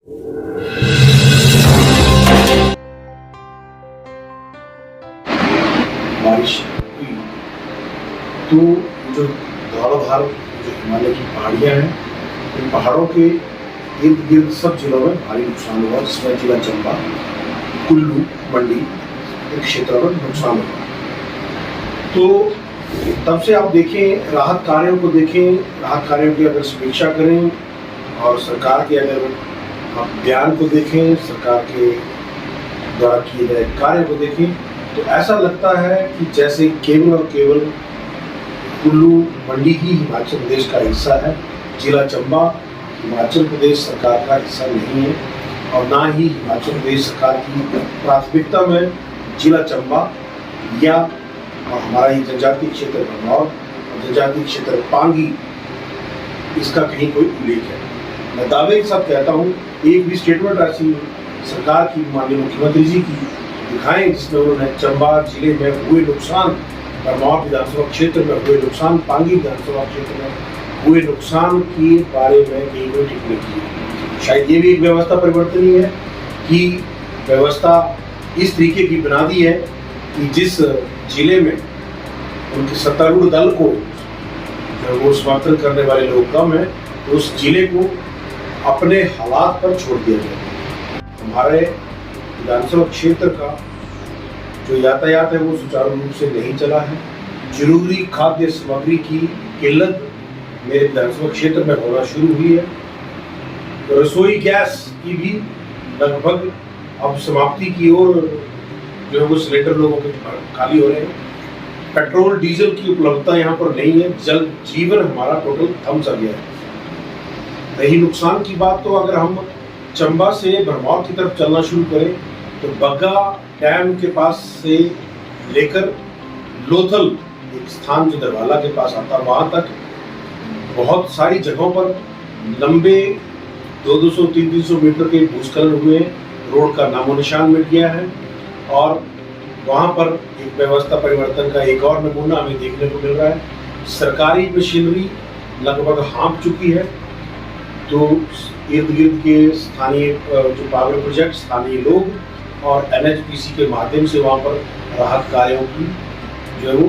बारिश हुई तो जो धौलाधार जो हिमालय की पहाड़ियाँ हैं, इन पहाड़ों के इर्द गिर्द सब जिलों में भारी नुकसान हुआ, जिसमें जिला चंबा, कुल्लू, मंडी के क्षेत्रों में नुकसान हुआ। तो तब से आप देखें, राहत कार्यों को देखें, राहत कार्यों की अगर समीक्षा करें और सरकार के अगर आप बयान को देखें, सरकार के द्वारा किए गए कार्य को देखें, तो ऐसा लगता है कि जैसे केवल और केवल कुल्लू मंडी ही हिमाचल प्रदेश का हिस्सा है। जिला चंबा हिमाचल प्रदेश सरकार का हिस्सा नहीं है और ना ही हिमाचल प्रदेश सरकार की प्राथमिकता में जिला चंबा या हमारा ये जनजातीय क्षेत्र भरमौर और जनजातीय क्षेत्र पांगी, इसका कहीं कोई उल्लेख है। मैं दावे के साथ कहता हूँ, एक भी स्टेटमेंट ऐसी सरकार की, माननीय मुख्यमंत्री जी की दिखाएं जिसमें उन्होंने चंबा जिले में हुए नुकसान, भरमौर विधानसभा क्षेत्र में हुए नुकसान, पांगी विधानसभा क्षेत्र में हुए नुकसान के बारे में कहीं कोई टिप्पणी की। शायद ये भी एक व्यवस्था परिवर्तनीय है कि व्यवस्था इस तरीके की बना दी है कि जिस जिले में उनके सत्तारूढ़ दल को जो वो समर्थन करने वाले लोग कम हैं, तो उस जिले को अपने हालात पर छोड़ दिया गया। हमारे विधानसभा क्षेत्र का जो यातायात है वो सुचारू रूप से नहीं चला है। जरूरी खाद्य सामग्री की किल्लत मेरे विधानसभा क्षेत्र में होना शुरू हुई है। तो रसोई गैस की भी लगभग अब समाप्ति की ओर जो है वो सिलेंडर लोगों के खाली हो रहे हैं। पेट्रोल डीजल की उपलब्धता यहाँ पर नहीं है। जल जीवन हमारा टोटल थम सा गया है। रही नुकसान की बात, तो अगर हम चंबा से भरमौर की तरफ चलना शुरू करें तो बग्गा डैम के पास से लेकर लोथल एक स्थान जो दरवाला के पास आता है, वहाँ तक बहुत सारी जगहों पर लंबे 200-300 मीटर के भूस्खलन हुए हैं। रोड का नामो निशान मिट गया है और वहाँ पर एक व्यवस्था परिवर्तन का एक और नमूना हमें देखने को मिल रहा है। सरकारी मशीनरी लगभग हाँफ चुकी है, तो इर्द गिर्द के स्थानीय जो पावर प्रोजेक्ट, स्थानीय लोग और NHPC के माध्यम से वहाँ पर राहत कार्यों की जो है वो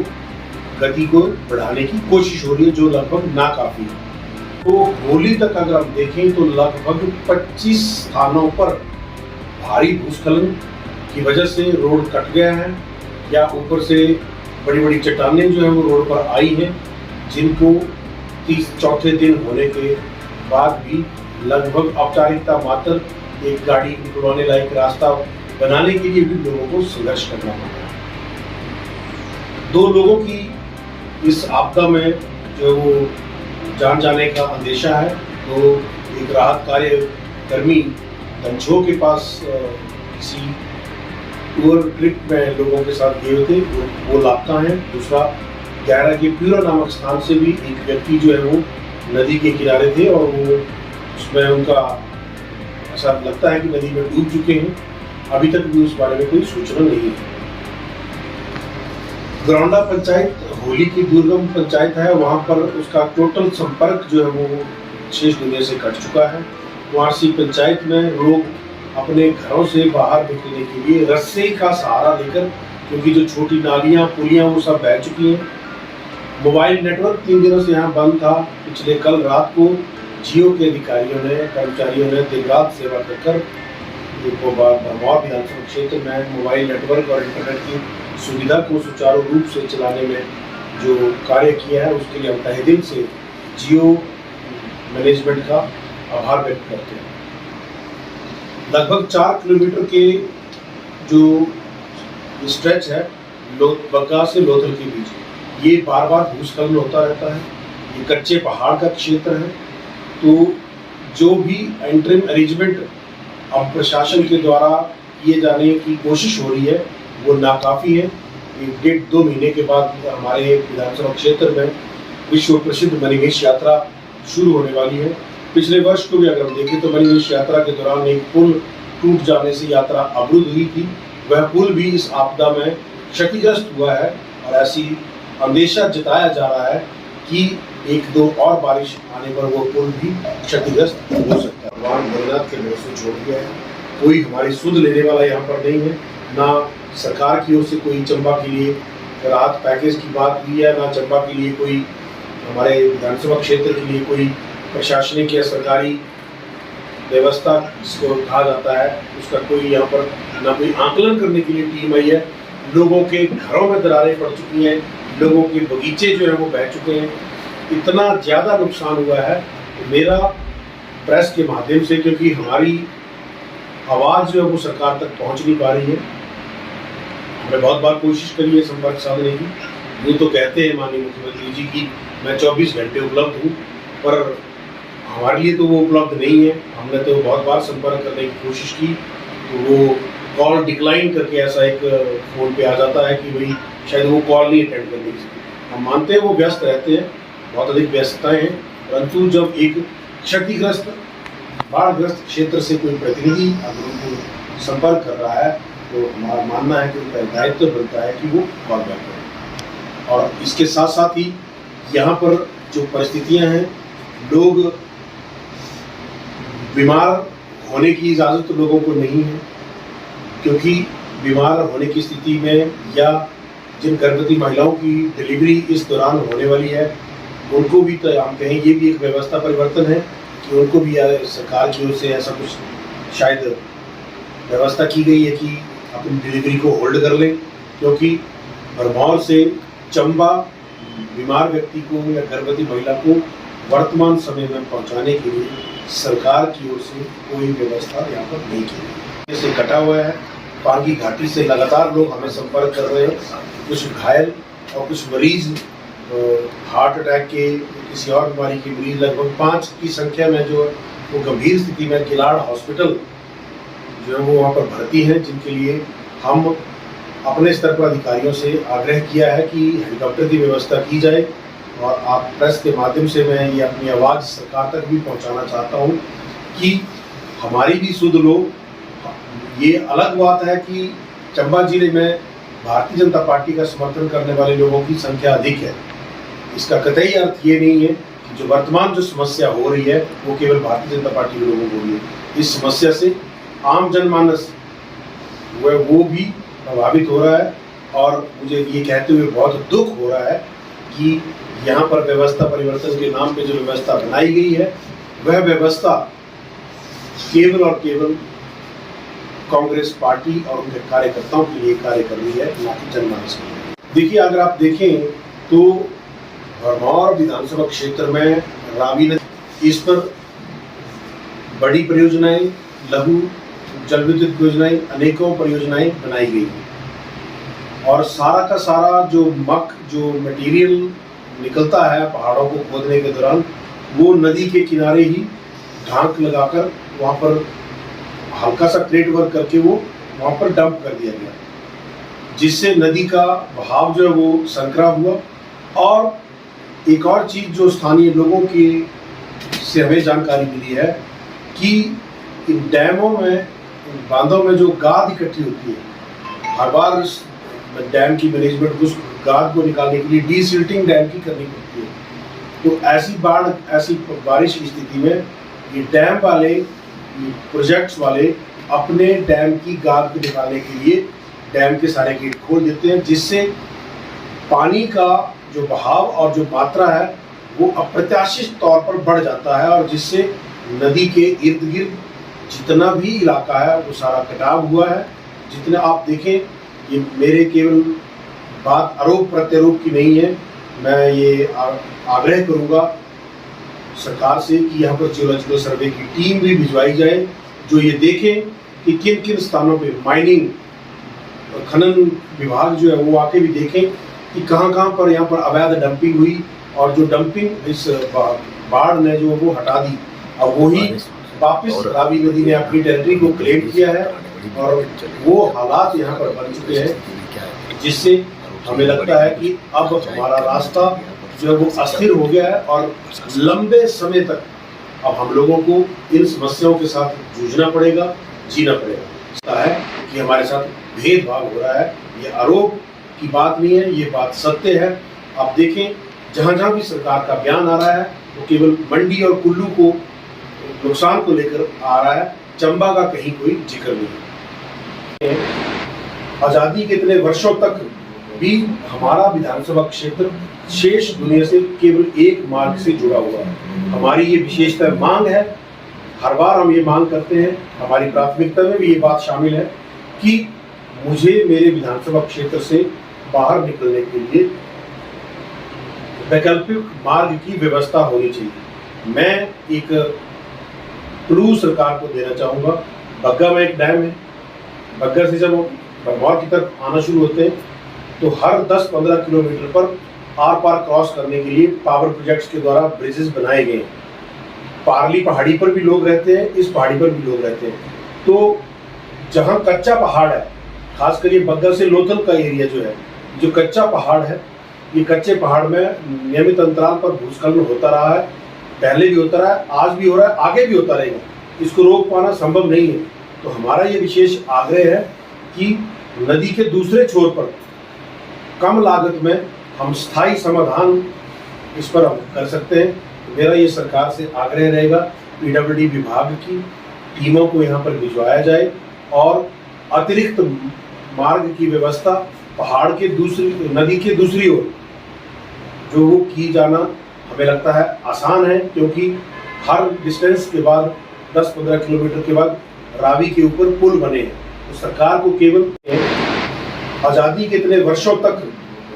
गति को बढ़ाने की कोशिश हो रही है, जो लगभग नाकाफी है। तो होली तक अगर हम देखें तो लगभग 25 स्थानों पर भारी भूस्खलन की वजह से रोड कट गया है या ऊपर से बड़ी बड़ी चट्टानें जो है वो रोड पर आई हैं, जिनको 34 दिन होने के बाद भी लगभग औपचारिकता मात्र एक गाड़ी उड़ाने लायक रास्ता बनाने के लिए भी लोगों को संघर्ष करना पड़ा। 2 लोगों की इस आपदा में जो वो जान जाने का अंदेशा है। तो एक राहत कार्य कर्मी तंजो के पास किसी टूर ट्रिप में लोगों के साथ गए थे, वो लापता हैं। दूसरा गैरा के प्यूरा नामक स्थान से भी एक व्यक्ति जो है वो नदी के किनारे थे और वो उसमें उनका ऐसा लगता है कि नदी में डूब चुके हैं। अभी तक भी उस बारे में कोई सूचना नहीं है। ग्राउंडा पंचायत होली की दुर्गम पंचायत है, वहाँ पर उसका टोटल संपर्क जो है वो शेष दुनिया से कट चुका है। वारसी पंचायत में लोग अपने घरों से बाहर निकलने के लिए रस्से का सहारा लेकर, क्योंकि जो छोटी नालियाँ पुलियाँ वो सब बह चुकी हैं। मोबाइल नेटवर्क 3 दिनों से यहाँ बंद था। पिछले कल रात को जियो के अधिकारियों ने, कर्मचारियों ने दिन रात सेवा कर भरमौर विधानसभा क्षेत्र में मोबाइल नेटवर्क और इंटरनेट की सुविधा को सुचारू रूप से चलाने में जो कार्य किया है, उसके लिए हम तहे दिल से जियो मैनेजमेंट का आभार व्यक्त करते हैं। लगभग 4 किलोमीटर के जो स्ट्रेच है बग्गा से लोथल के बीच, ये बार बार भूस्खलन होता रहता है। ये कच्चे पहाड़ का क्षेत्र है, तो जो भी इंटरिम अरेंजमेंट अब प्रशासन के द्वारा किए जाने की कोशिश हो रही है वो नाकाफ़ी है। 1.5-2 महीने के बाद हमारे विधानसभा क्षेत्र में विश्व प्रसिद्ध मणिमहेश यात्रा शुरू होने वाली है। पिछले वर्ष को भी अगर हम देखें तो मणिमहेश यात्रा के दौरान एक पुल टूट जाने से यात्रा अवरुद्ध हुई थी। वह पुल भी इस आपदा में क्षतिग्रस्त हुआ है और ऐसी अंदेशा जताया जा रहा है कि एक दो और बारिश आने पर वो पुल भी क्षतिग्रस्त हो सकता है। भगवान भोलेनाथ के भरोसे छोड़ दिया है, कोई हमारी सुध लेने वाला यहाँ पर नहीं है, ना सरकार की ओर से कोई चंबा के लिए राहत पैकेज की बात हुई है, ना चंबा के लिए कोई हमारे विधानसभा क्षेत्र के लिए कोई प्रशासनिक या सरकारी व्यवस्था जिसको कहा जाता है उसका कोई यहाँ पर ना कोई आकलन करने के लिए टीम आई है। लोगों के घरों में दरारें पड़ चुकी हैं, लोगों के बगीचे जो है वो बह चुके हैं, इतना ज़्यादा नुकसान हुआ है। तो मेरा प्रेस के माध्यम से, क्योंकि हमारी आवाज़ जो है वो सरकार तक पहुंच नहीं पा रही है, हमने बहुत बार कोशिश करी है संपर्क साधने की। वो तो कहते हैं माननीय मुख्यमंत्री जी की मैं 24 घंटे उपलब्ध हूँ, पर हमारे लिए तो वो उपलब्ध नहीं है। हमने तो बहुत बार संपर्क करने की कोशिश की तो वो कॉल डिक्लाइन करके ऐसा एक फ़ोन पे आ जाता है कि भाई शायद वो कॉल नहीं अटेंड करने की। हम मानते हैं वो व्यस्त रहते हैं, बहुत अधिक व्यस्तताएँ हैं, परंतु जब एक क्षतिग्रस्त बाढ़ग्रस्त क्षेत्र से कोई प्रतिनिधि अगर उनको संपर्क कर रहा है तो हमारा मानना है कि उनका दायित्व बनता है कि वो कॉल बैक करें। और इसके साथ साथ ही यहाँ पर जो परिस्थितियाँ हैं, लोग बीमार होने की इजाज़त लोगों को नहीं है, क्योंकि बीमार होने की स्थिति में या जिन गर्भवती महिलाओं की डिलीवरी इस दौरान होने वाली है उनको भी तो हम कहें ये भी एक व्यवस्था परिवर्तन है कि उनको भी सरकार की ओर से ऐसा कुछ शायद व्यवस्था की गई है कि अपनी डिलीवरी को होल्ड कर लें, क्योंकि भरमौर से चंबा बीमार व्यक्ति को या गर्भवती महिला को वर्तमान समय में पहुंचाने के लिए सरकार की ओर से कोई व्यवस्था यहाँ पर नहीं की गई। से कटा हुआ है, पांगी घाटी से लगातार लोग हमें संपर्क कर रहे हैं, कुछ घायल और कुछ मरीज हार्ट अटैक के किसी और बीमारी के मरीज लगभग 5 की संख्या में जो वो गंभीर स्थिति में किलाड़ हॉस्पिटल जो है वो वहाँ पर भर्ती हैं, जिनके लिए हम अपने स्तर पर अधिकारियों से आग्रह किया है कि हेलीकॉप्टर की व्यवस्था की जाए। और आप प्रेस के माध्यम से मैं ये अपनी आवाज़ सरकार तक भी पहुंचाना चाहता हूं कि हमारी भी सुध लो। ये अलग बात है कि चंबा जिले में भारतीय जनता पार्टी का समर्थन करने वाले लोगों की संख्या अधिक है, इसका कतई अर्थ ये नहीं है कि जो वर्तमान जो समस्या हो रही है वो केवल भारतीय जनता पार्टी के लोगों को हो रही है। इस समस्या से आम जनमानस वो भी प्रभावित हो रहा है और मुझे ये कहते हुए बहुत दुख हो रहा है कि यहाँ पर व्यवस्था परिवर्तन के नाम पे जो व्यवस्था बनाई गई है वह व्यवस्था केवल और केवल कांग्रेस पार्टी और उनके कार्यकर्ताओं के लिए कार्य कर रही है, ना कि जनमानस के लिए। देखिए, अगर आप देखें तो भरमौर विधानसभा क्षेत्र में रावी नदी, इस पर बड़ी परियोजनाएं, लघु जल विद्युत योजनाएं, अनेकों परियोजनाएं बनाई गई हैं और सारा का सारा जो मटेरियल निकलता है पहाड़ों को खोदने के दौरान वो नदी के किनारे ही ढांक लगाकर वहाँ पर हल्का सा क्रेट वर्क करके वो वहाँ पर डंप कर दिया गया, जिससे नदी का बहाव जो है वो संकरा हुआ। और एक और चीज़ जो स्थानीय लोगों की से हमें जानकारी मिली है कि इन डैमों में, बांधों में जो गाद इकट्ठी होती है, हर बार डैम की मैनेजमेंट उस गाद को निकालने के लिए डीसिल्टिंग डैम की करनी पड़ती है। तो ऐसी बारिश की स्थिति में ये डैम वाले, प्रोजेक्ट्स वाले अपने डैम की गाद को निकालने के लिए डैम के सारे गेट खोल देते हैं, जिससे पानी का जो बहाव और जो मात्रा है वो अप्रत्याशित तौर पर बढ़ जाता है और जिससे नदी के इर्द गिर्द जितना भी इलाका है वो सारा कटाव हुआ है। जितने आप देखें, ये मेरे केवल बात आरोप प्रत्यारोप की नहीं है, मैं ये आग्रह करूँगा सरकार से कि यहाँ पर जियोलॉजिकल सर्वे की टीम भी भिजवाई जाए जो ये देखें कि किन किन स्थानों पे माइनिंग और खनन विभाग जो है वो आके भी देखें कि कहाँ पर यहाँ पर अवैध डंपिंग हुई और जो डंपिंग इस बाढ़ ने जो वो हटा दी। अब वही वापस रावी नदी ने अपनी टेरिटरी को क्लेम किया है और वो हालात यहाँ पर बन चुके हैं, जिससे हमें लगता है कि अब हमारा रास्ता जो है वो अस्थिर हो गया है और लंबे समय तक अब हम लोगों को इन समस्याओं के साथ जूझना पड़ेगा, जीना पड़ेगा। ऐसा है कि हमारे साथ भेदभाव हो रहा है, ये आरोप की बात नहीं है, ये बात सत्य है। आप देखें जहां जहां भी सरकार का बयान आ रहा है वो केवल मंडी और कुल्लू को नुकसान को लेकर आ रहा है, चंबा का कहीं कोई जिक्र नहीं है। आज़ादी के इतने वर्षों तक भी हमारा विधानसभा क्षेत्र शेष दुनिया से केवल एक मार्ग से जुड़ा हुआ है। हमारी ये विशेषता मांग है, हर बार हम ये मांग करते हैं, हमारी प्राथमिकता में भी ये बात शामिल है कि मुझे मेरे विधानसभा क्षेत्र से बाहर निकलने के लिए वैकल्पिक मार्ग की व्यवस्था होनी चाहिए। मैं एक क्लू सरकार को देना चाहूँगा। बग्गा में एक डैम है, बग्गा से जब भरमौर की तरफ आना शुरू होते हैं तो हर 10-15 किलोमीटर पर आर पार क्रॉस करने के लिए पावर प्रोजेक्ट्स के द्वारा ब्रिजेस बनाए गए हैं। पारली पहाड़ी पर भी लोग रहते हैं, इस पहाड़ी पर भी लोग रहते हैं। तो जहाँ कच्चा पहाड़ है, खासकर ये बग्गा से लोथल का एरिया जो है, जो कच्चा पहाड़ है, ये कच्चे पहाड़ में नियमित अंतराल पर भूस्खलन होता रहा है, पहले भी होता रहा है, आज भी हो रहा है, आगे भी होता रहेगा। इसको रोक पाना संभव नहीं है। तो हमारा ये विशेष आग्रह है कि नदी के दूसरे छोर पर कम लागत में हम स्थायी समाधान इस पर हम कर सकते हैं। तो मेरा ये सरकार से आग्रह रहेगा, पीडब्ल्यूडी विभाग की टीमों को यहाँ पर भिजवाया जाए और अतिरिक्त मार्ग की व्यवस्था पहाड़ के नदी के दूसरी ओर जो वो की जाना हमें लगता है आसान है, क्योंकि हर डिस्टेंस के बाद 10-15 किलोमीटर के बाद रावी के ऊपर पुल बने हैं। तो सरकार को केवल आज़ादी के इतने वर्षों तक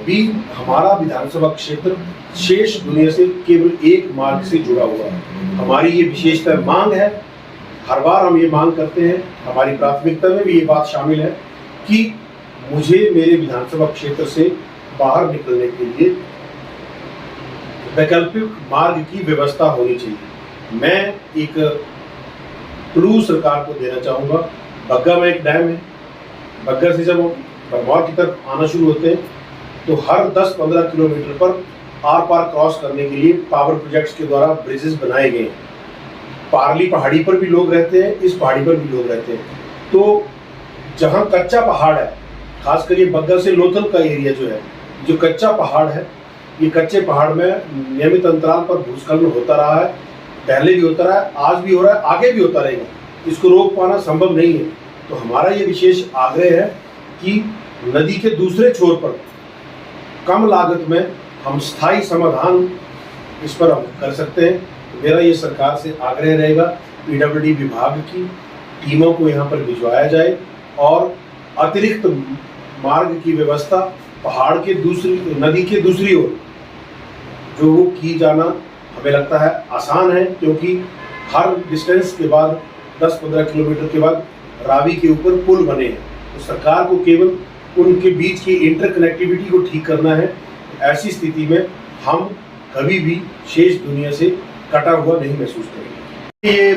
भी हमारा विधानसभा क्षेत्र शेष दुनिया से केवल एक मार्ग से जुड़ा हुआ है। हमारी ये विशेषता मांग है, हर बार हम ये मांग करते हैं, हमारी प्राथमिकता में भी ये बात शामिल है कि मुझे मेरे विधानसभा क्षेत्र से बाहर निकलने के लिए वैकल्पिक मार्ग की व्यवस्था होनी चाहिए। मैं एक क्लू सरकार को देना चाहूँगा। बग्गा में एक डैम है, बग्गा से जब भरमौर की तरफ आना शुरू होते हैं तो हर 10-15 किलोमीटर पर आर पार क्रॉस करने के लिए पावर प्रोजेक्ट्स के द्वारा ब्रिजेस बनाए गए हैं। पारली पहाड़ी पर भी लोग रहते हैं, इस पहाड़ी पर भी लोग रहते हैं। तो जहाँ कच्चा पहाड़ है, खासकर ये बग्गा से लोथल का एरिया जो है, जो कच्चा पहाड़ है, ये कच्चे पहाड़ में नियमित अंतराल पर भूस्खलन होता रहा है, पहले भी होता रहा है, आज भी हो रहा है, आगे भी होता रहेगा। इसको रोक पाना संभव नहीं है। तो हमारा ये विशेष आग्रह है कि नदी के दूसरे छोर पर कम लागत में हम स्थायी समाधान इस पर हम कर सकते हैं। तो मेरा ये सरकार से आग्रह रहेगा, पीडब्ल्यूडी विभाग की टीमों को यहाँ पर भिजवाया जाए और अतिरिक्त मार्ग की व्यवस्था पहाड़ के नदी के दूसरी ओर जो वो की जाना हमें लगता है आसान है, क्योंकि हर डिस्टेंस के बाद 10-15 किलोमीटर के बाद रावी के ऊपर पुल बने हैं। तो सरकार को केवल उनके बीच की इंटरकनेक्टिविटी को ठीक करना है। ऐसी स्थिति में हम कभी भी शेष दुनिया से कटा हुआ नहीं महसूस करेंगे। ये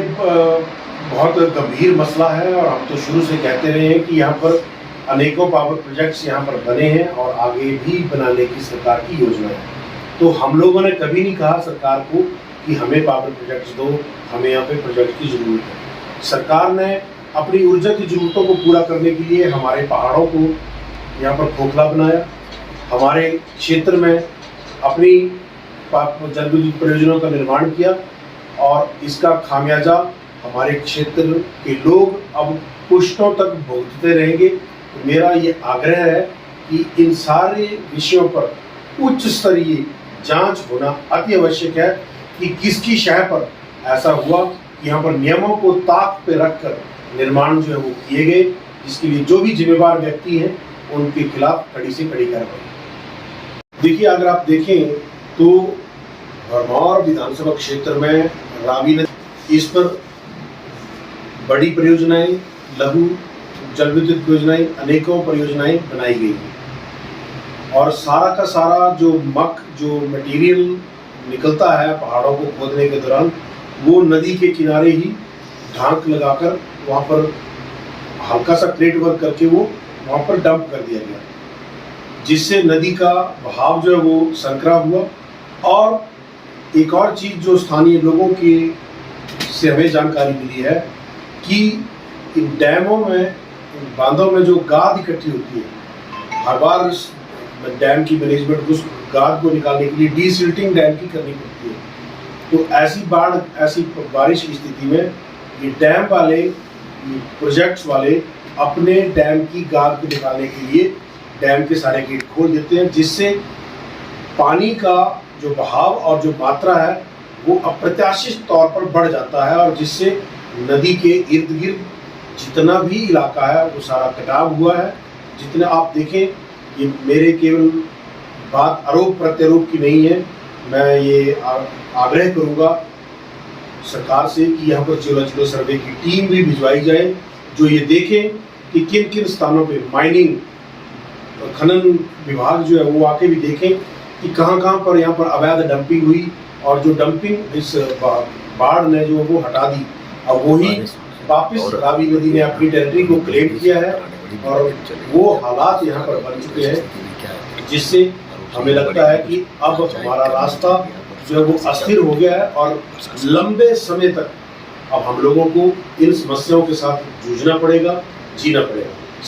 बहुत गंभीर मसला है और हम तो शुरू से कहते रहे हैं कि यहाँ पर अनेकों पावर प्रोजेक्ट्स यहाँ पर बने हैं और आगे भी बनाने की सरकार की योजना है। तो हम लोगों ने कभी नहीं कहा सरकार को कि हमें पावर प्रोजेक्ट्स दो, हमें यहाँ पे प्रोजेक्ट की ज़रूरत है। सरकार ने अपनी ऊर्जा की ज़रूरतों को पूरा करने के लिए हमारे पहाड़ों को यहाँ पर खोखला बनाया, हमारे क्षेत्र में अपनी जल विद्युत परियोजनाओं का निर्माण किया और इसका खामियाजा हमारे क्षेत्र के लोग अब पुश्तों तक भुगतते रहेंगे। तो मेरा ये आग्रह है कि इन सारे विषयों पर उच्च स्तरीय जांच होना अति आवश्यक है कि किसकी शह पर ऐसा हुआ कि यहाँ पर नियमों को ताक पे रखकर निर्माण जो है वो किए गए, जिसके लिए जो भी जिम्मेवार व्यक्ति हैं उनके खिलाफ कड़ी से कड़ी कार्रवाई। देखिए, अगर आप देखें तो भरमौर विधानसभा क्षेत्र में रावी नदी, इस पर बड़ी परियोजनाएं, लघु जल विद्युत परियोजनाएं, अनेकों परियोजनाएं बनाई गई हैं और सारा का सारा जो मटेरियल निकलता है पहाड़ों को खोदने के दौरान, वो नदी के किनारे ही ढांक लगाकर वहाँ पर हल्का सा क्रेट वर्क करके वो वहाँ पर डंप कर दिया गया, जिससे नदी का बहाव जो है वो संकरा हुआ। और एक और चीज़ जो स्थानीय लोगों की से हमें जानकारी मिली है कि इन डैमों में, बांधों में जो गाद इकट्ठी होती है, हर बार डैम की मैनेजमेंट गाद को निकालने के लिए डीसिल्टिंग डैम की करनी पड़ती है। तो ऐसी बारिश की स्थिति में ये डैम वाले, प्रोजेक्ट्स वाले अपने डैम की गाद को निकालने के लिए डैम के सारे गेट खोल देते हैं, जिससे पानी का जो बहाव और जो मात्रा है वो अप्रत्याशित तौर पर बढ़ जाता है, और जिससे नदी के इर्द गिर्द जितना भी इलाका है वो सारा कटाव हुआ है। जितने आप देखें, ये मेरे केवल बात आरोप प्रत्यारोप की नहीं है, मैं ये आग्रह करूंगा सरकार से कि यहाँ पर जियो सर्वे की टीम भी भिजवाई जाए, जो ये देखें कि किन किन स्थानों पे माइनिंग, खनन विभाग जो है वो आके भी देखें कि कहाँ कहाँ पर यहाँ पर अवैध डंपिंग हुई, और जो डंपिंग इस बाढ़ ने जो वो हटा दी, अब वही वापस रावी नदी ने अपनी टेरिटरी को क्लेम किया है, और वो हालात यहाँ पर बन चुके हैं, जिससे हमें लगता है कि अब हमारा रास्ता जो है वो अस्थिर हो गया है, और लंबे समय तक अब हम लोगों को इन समस्याओं के साथ जूझना पड़ेगा, जीना पड़ेगा।